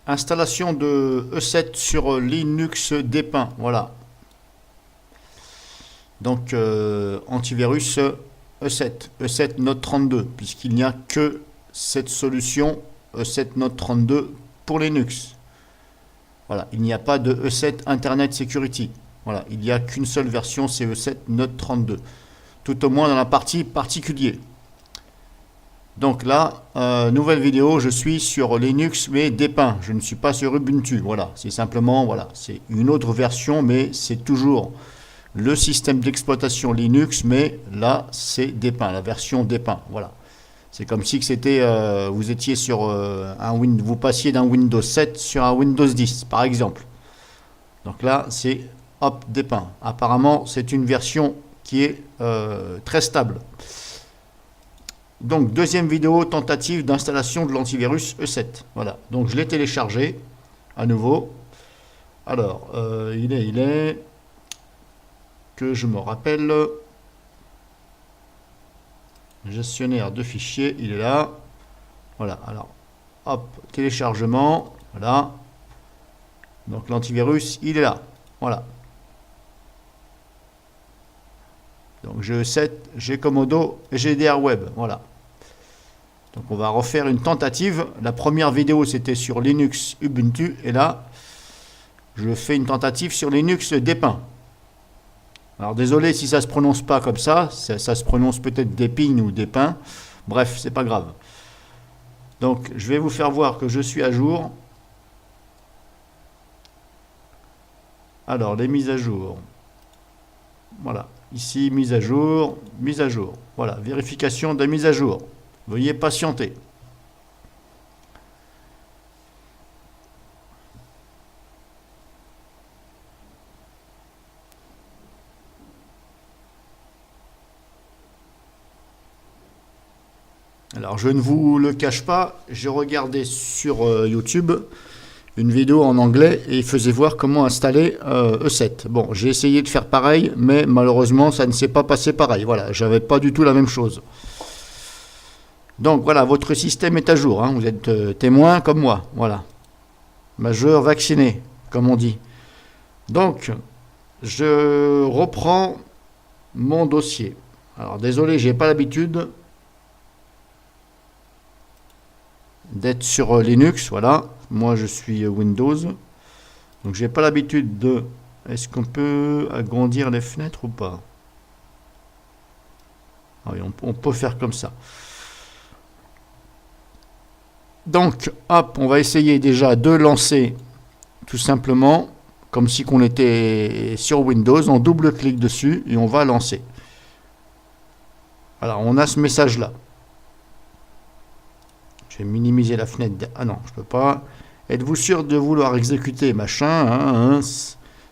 Installation de E7 sur Linux Dépeint. Voilà. Donc antivirus E7, E7 Note 32, puisqu'il n'y a que cette solution E7 Note 32 pour Linux. Voilà, il n'y a pas de E7 Internet Security. Voilà, il n'y a qu'une seule version, c'est E7 Note 32. Tout au moins dans la partie particulier. Donc là, nouvelle vidéo, je suis sur Linux mais dépeint. Je ne suis pas sur Ubuntu. Voilà, c'est simplement, voilà, c'est une autre version, mais c'est toujours le système d'exploitation Linux, mais là, c'est dépeint, la version dépeint. Voilà. C'est comme si c'était, vous étiez sur vous passiez d'un Windows 7 sur un Windows 10, par exemple. Donc là, c'est hop, dépeint. Apparemment, c'est une version qui est très stable. Donc, deuxième vidéo, tentative d'installation de l'antivirus E7. Voilà, donc je l'ai téléchargé à nouveau. Alors, il est, que je me rappelle, gestionnaire de fichiers, il est là. Voilà, alors, hop, téléchargement, voilà. Donc, l'antivirus, il est là. Voilà. Donc, j'ai E7, j'ai Comodo et j'ai DRWeb. Voilà. Donc on va refaire une tentative. La première vidéo c'était sur Linux Ubuntu et là je fais une tentative sur Linux dépeint. Alors désolé si ça se prononce pas comme ça se prononce peut-être dépeint ou dépeint. Bref, c'est pas grave. Donc je vais vous faire voir que je suis à jour. Alors les mises à jour. Voilà, ici mise à jour, mise à jour. Voilà, vérification de la mise à jour. Veuillez patienter. Alors je ne vous le cache pas, j'ai regardé sur YouTube une vidéo en anglais et il faisait voir comment installer E7. Bon, j'ai essayé de faire pareil, mais malheureusement ça ne s'est pas passé pareil. Voilà, j'avais pas du tout la même chose. Donc voilà, votre système est à jour, hein. Vous êtes témoin comme moi, voilà. Majeur vacciné, comme on dit. Donc, je reprends mon dossier. Alors désolé, j'ai pas l'habitude d'être sur Linux, voilà. Moi je suis Windows. Donc j'ai pas l'habitude de... Est-ce qu'on peut agrandir les fenêtres ou pas? Ah oui, on peut faire comme ça. Donc, hop, on va essayer déjà de lancer tout simplement, comme si on était sur Windows, on double-clique dessus et on va lancer. Alors, on a ce message-là. Je vais minimiser la fenêtre. Ah non, je peux pas. Êtes-vous sûr de vouloir exécuter machin, hein,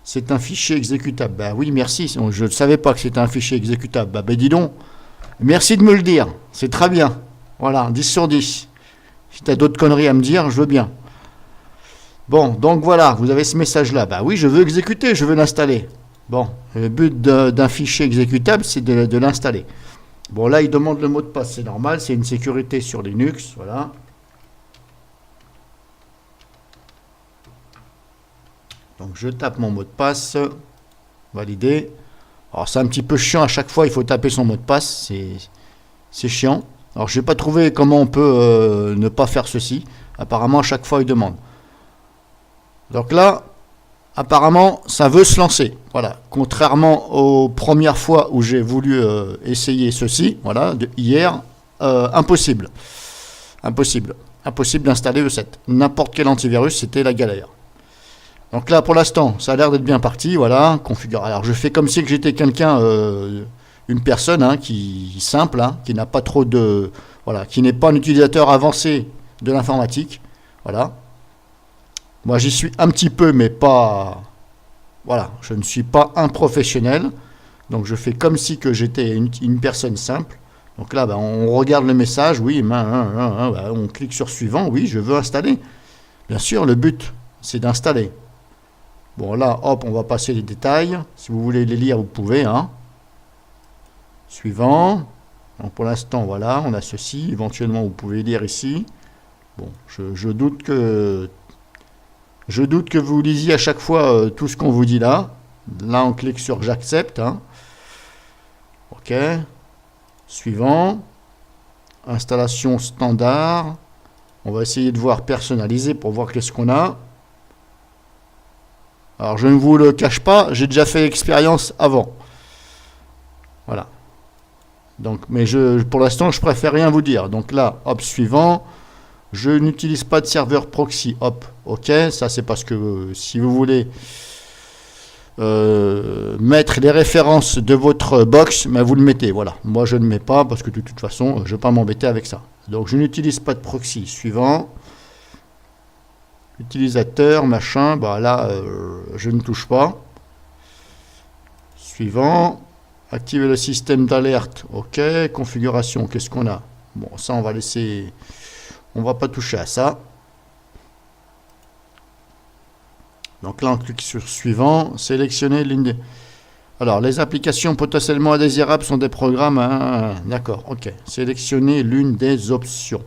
c'est un fichier exécutable. Bah oui, merci. Je ne savais pas que c'était un fichier exécutable. Bah dis donc. Merci de me le dire. C'est très bien. Voilà, 10 sur 10. Si tu as d'autres conneries à me dire, je veux bien. Bon, donc voilà, vous avez ce message-là. Bah oui, je veux exécuter, je veux l'installer. Bon, le but d'un fichier exécutable, c'est de l'installer. Bon, là, il demande le mot de passe, c'est normal, c'est une sécurité sur Linux, voilà. Donc, je tape mon mot de passe, valider. Alors, c'est un petit peu chiant, à chaque fois, il faut taper son mot de passe, c'est chiant. Alors, je n'ai pas trouvé comment on peut ne pas faire ceci. Apparemment, à chaque fois, il demande. Donc là, apparemment, ça veut se lancer. Voilà. Contrairement aux premières fois où j'ai voulu essayer ceci, voilà, hier, impossible. Impossible. Impossible d'installer E7. N'importe quel antivirus, c'était la galère. Donc là, pour l'instant, ça a l'air d'être bien parti. Voilà, configure. Alors, je fais comme si j'étais quelqu'un, une personne qui simple, qui n'a pas trop de, voilà, qui n'est pas un utilisateur avancé de l'informatique. Voilà. Moi, j'y suis un petit peu, mais pas... Voilà, je ne suis pas un professionnel. Donc, je fais comme si que j'étais une personne simple. Donc là, on regarde le message. Oui, on clique sur suivant. Oui, je veux installer. Bien sûr, le but, c'est d'installer. Bon, là, hop, on va passer les détails. Si vous voulez les lire, vous pouvez. Suivant. Donc, pour l'instant, voilà, on a ceci. Éventuellement, vous pouvez lire ici. Bon, je doute que Je doute que vous lisiez à chaque fois tout ce qu'on vous dit là. Là, on clique sur j'accepte. Hein. OK. Suivant. Installation standard. On va essayer de voir personnalisé pour voir qu'est-ce qu'on a. Alors, je ne vous le cache pas, j'ai déjà fait l'expérience avant. Voilà. Donc, mais pour l'instant, je préfère rien vous dire. Donc là, hop, suivant. Je n'utilise pas de serveur proxy. Hop, OK. Ça, c'est parce que si vous voulez mettre les références de votre box, mais vous le mettez. Voilà. Moi, je ne mets pas parce que de toute façon, je ne vais pas m'embêter avec ça. Donc, je n'utilise pas de proxy. Suivant. Utilisateur, machin. Bah là, je ne touche pas. Suivant. Activer le système d'alerte. OK. Configuration. Qu'est-ce qu'on a? Bon, ça, on va laisser. On va pas toucher à ça. Donc là, on clique sur suivant. Sélectionner l'une des. Alors, les applications potentiellement indésirables sont des programmes. D'accord, OK. Sélectionner l'une des options.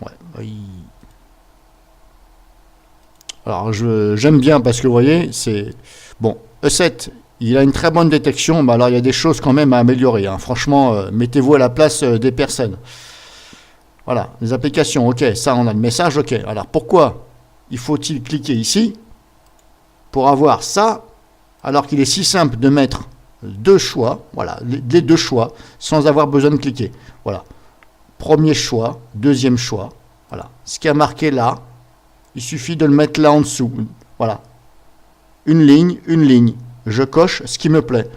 Ouais. Oui. Alors, j'aime bien parce que vous voyez, c'est. Bon, E7, il a une très bonne détection. Mais alors, il y a des choses quand même à améliorer. Hein. Franchement, mettez-vous à la place des personnes. Voilà, les applications, OK. Ça, on a le message, OK. Alors, pourquoi il faut-il cliquer ici pour avoir ça, alors qu'il est si simple de mettre deux choix, voilà, les deux choix, sans avoir besoin de cliquer. Voilà. Premier choix, deuxième choix. Voilà. Ce qui a marqué là, il suffit de le mettre là en dessous. Voilà. Une ligne. Je coche ce qui me plaît.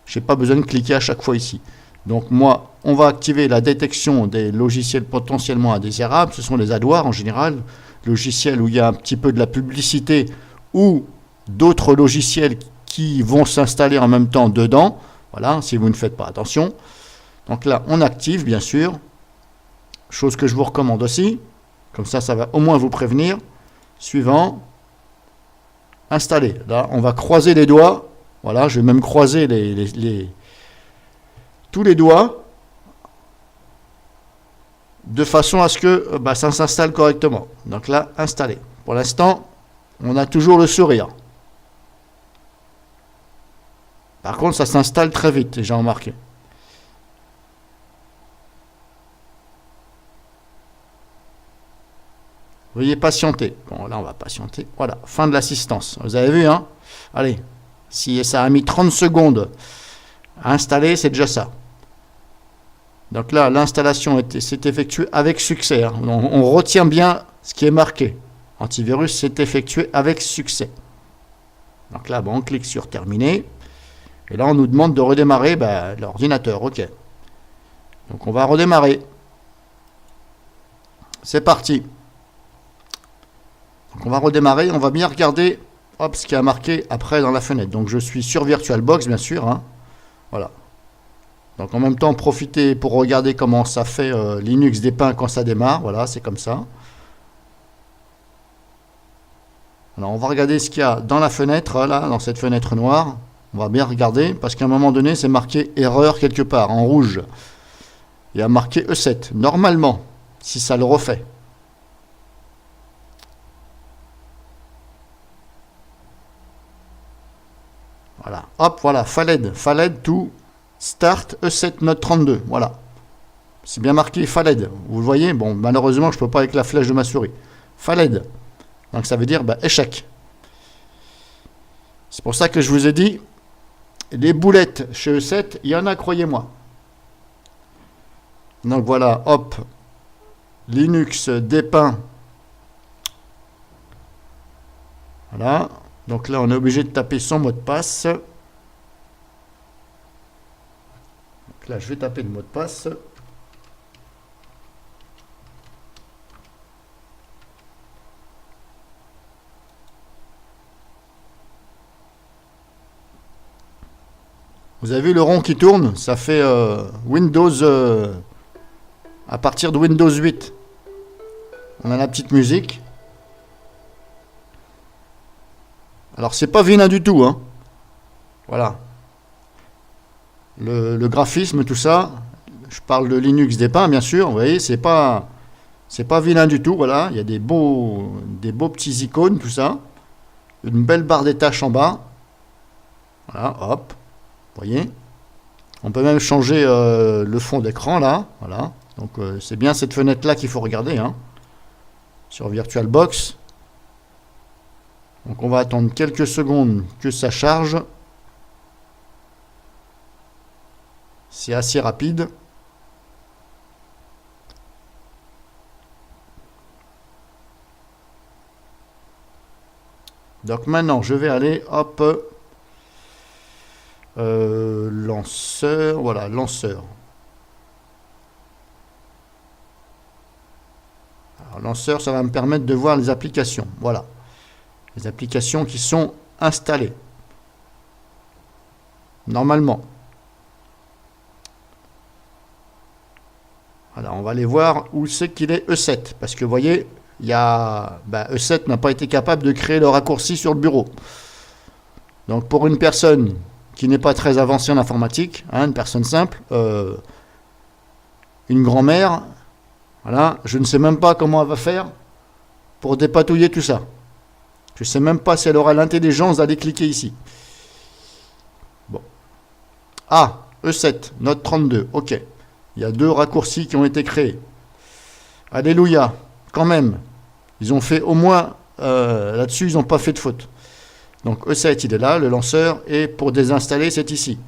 Je n'ai pas besoin de cliquer à chaque fois ici. Donc moi, on va activer la détection des logiciels potentiellement indésirables. Ce sont les adwares en général. Logiciels où il y a un petit peu de la publicité ou d'autres logiciels qui vont s'installer en même temps dedans. Voilà, si vous ne faites pas attention. Donc là, on active, bien sûr. Chose que je vous recommande aussi. Comme ça, ça va au moins vous prévenir. Suivant. Installer. Là, on va croiser les doigts. Voilà, je vais même croiser tous les doigts de façon à ce que ça s'installe correctement. Donc là, installer. Pour l'instant, on a toujours le sourire. Par contre, ça s'installe très vite, j'ai remarqué. Veuillez patienter. Bon, là, on va patienter. Voilà, fin de l'assistance. Vous avez vu, hein? Allez, si ça a mis 30 secondes à installer, c'est déjà ça. Donc là, l'installation s'est effectuée avec succès. Hein. On retient bien ce qui est marqué. Antivirus s'est effectué avec succès. Donc là, on clique sur terminer. Et là, on nous demande de redémarrer l'ordinateur. OK. Donc on va redémarrer. C'est parti. Donc on va redémarrer. On va bien regarder ce qui a marqué après dans la fenêtre. Donc je suis sur VirtualBox, bien sûr. Hein. Voilà. Donc en même temps, profitez pour regarder comment ça fait Linux dépeint quand ça démarre. Voilà, c'est comme ça. Alors on va regarder ce qu'il y a dans la fenêtre, là, dans cette fenêtre noire. On va bien regarder, parce qu'à un moment donné, c'est marqué erreur quelque part, en rouge. Il y a marqué E7, normalement, si ça le refait. Voilà, hop, voilà, Faled to start E7 Note 32, voilà. C'est bien marqué Faled, vous le voyez. Bon, malheureusement, je ne peux pas avec la flèche de ma souris. Faled, donc ça veut dire échec. C'est pour ça que je vous ai dit, les boulettes chez E7, il y en a, croyez-moi. Donc voilà, hop, Linux dépeint. Voilà, donc là on est obligé de taper son mot de passe. Donc là je vais taper le mot de passe. Vous avez vu le rond qui tourne? Ça fait Windows à partir de Windows 8. On a la petite musique. Alors c'est pas vilain du tout, hein. Voilà. Le graphisme, tout ça. Je parle de Linux dépeint, bien sûr. Vous voyez, c'est pas C'est pas vilain du tout, voilà. Il y a des beaux petits icônes, tout ça. Une belle barre des tâches en bas. Voilà, hop. Vous voyez. On peut même changer le fond d'écran, là. Voilà. Donc, c'est bien cette fenêtre-là qu'il faut regarder, hein, sur VirtualBox. Donc, on va attendre quelques secondes que ça charge. C'est assez rapide. Donc maintenant, je vais aller, hop, lanceur, voilà, lanceur. Alors, lanceur, ça va me permettre de voir les applications, voilà. Les applications qui sont installées. Normalement. Voilà, on va aller voir où c'est qu'il est E7. Parce que vous voyez, il y a, E7 n'a pas été capable de créer le raccourci sur le bureau. Donc pour une personne qui n'est pas très avancée en informatique, hein, une personne simple, une grand-mère, voilà, je ne sais même pas comment elle va faire pour dépatouiller tout ça. Je ne sais même pas si elle aura l'intelligence d'aller cliquer ici. Bon. Ah, E7, note 32, ok. Il y a 2 raccourcis qui ont été créés. Alléluia, quand même. Ils ont fait au moins, là-dessus, ils n'ont pas fait de faute. Donc E7, il est là, le lanceur, et pour désinstaller, c'est ici.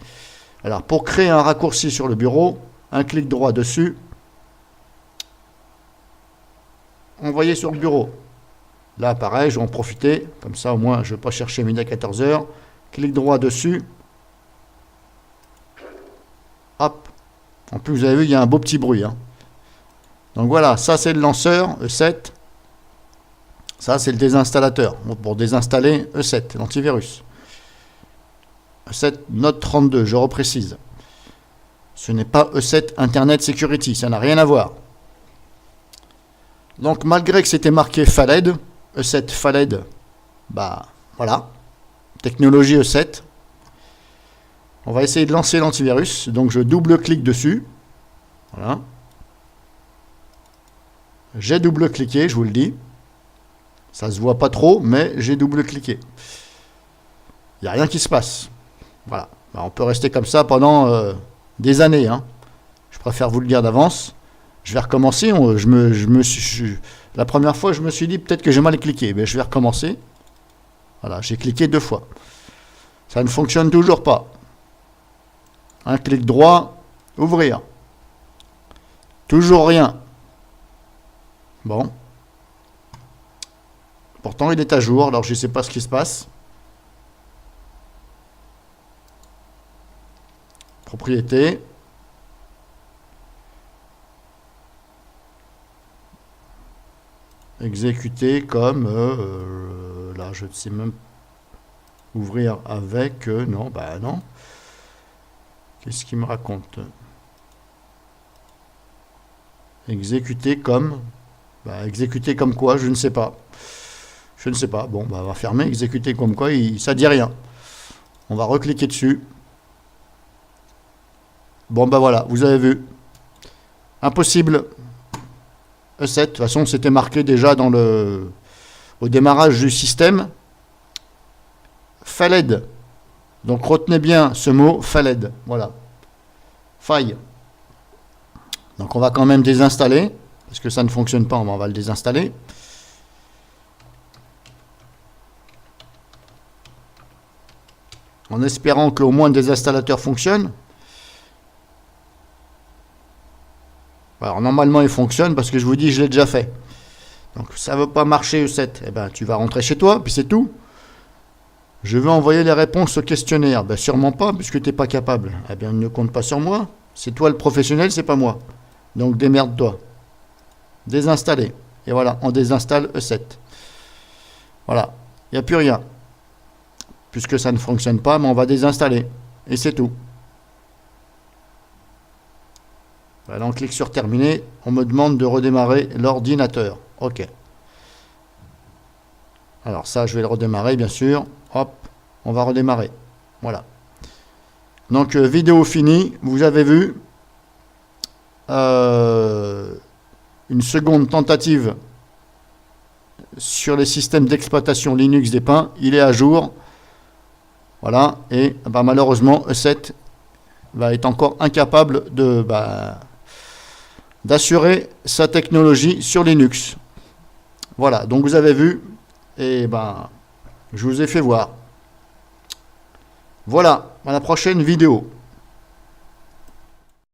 Alors, pour créer un raccourci sur le bureau, un clic droit dessus, envoyer sur le bureau. Là, pareil, je vais en profiter, comme ça, au moins, je ne vais pas chercher midi à 14h. Clic droit dessus. Hop. En plus, vous avez vu, il y a un beau petit bruit, hein. Donc voilà, ça c'est le lanceur, E7. Ça c'est le désinstallateur. Pour désinstaller E7, l'antivirus. E7 Note 32, je reprécise. Ce n'est pas E7 Internet Security, ça n'a rien à voir. Donc malgré que c'était marqué FALED, E7 FALED, bah voilà, technologie E7. On va essayer de lancer l'antivirus, donc je double-clique dessus. Voilà. J'ai double-cliqué, je vous le dis. Ça se voit pas trop, mais j'ai double-cliqué. Il n'y a rien qui se passe. Voilà. Bah, on peut rester comme ça pendant des années, hein. Je préfère vous le dire d'avance. Je vais recommencer. La première fois, je me suis dit peut-être que j'ai mal cliqué. Mais je vais recommencer. Voilà, j'ai cliqué 2 fois. Ça ne fonctionne toujours pas. Un clic droit, ouvrir. Toujours rien. Bon. Pourtant, il est à jour, alors je ne sais pas ce qui se passe. Propriété. Exécuter comme... là, je ne sais même... Ouvrir avec... non, bah non. Qu'est-ce qu'il me raconte? Exécuter comme... Bah, exécuter comme quoi? Je ne sais pas. Je ne sais pas. Bon, bah, on va fermer. Exécuter comme quoi? Ça dit rien. On va recliquer dessus. Bon, bah voilà, vous avez vu. Impossible. E7, de toute façon, c'était marqué déjà au démarrage du système. FALED. Donc retenez bien ce mot FALED. Voilà. Faille. Donc on va quand même désinstaller. Parce que ça ne fonctionne pas, on va le désinstaller. En espérant qu'au moins le désinstallateur fonctionne. Alors normalement il fonctionne parce que je vous dis je l'ai déjà fait. Donc ça ne veut pas marcher E7. Eh ben tu vas rentrer chez toi, puis c'est tout. Je veux envoyer les réponses au questionnaire. Ben sûrement pas, puisque tu n'es pas capable. Eh bien ne compte pas sur moi. C'est toi le professionnel, c'est pas moi. Donc démerde-toi. Désinstaller. Et voilà, on désinstalle E7. Voilà, il n'y a plus rien. Puisque ça ne fonctionne pas, mais on va désinstaller. Et c'est tout. Voilà, on clique sur terminer. On me demande de redémarrer l'ordinateur. OK. Alors ça, je vais le redémarrer, bien sûr. Hop, on va redémarrer. Voilà. Donc, vidéo finie. Vous avez vu. une seconde tentative sur les systèmes d'exploitation Linux d'Epin. Il est à jour. Voilà. Et bah, malheureusement, E7 va être encore incapable de d'assurer sa technologie sur Linux. Voilà. Donc vous avez vu. Et ben, je vous ai fait voir. Voilà. À la prochaine vidéo.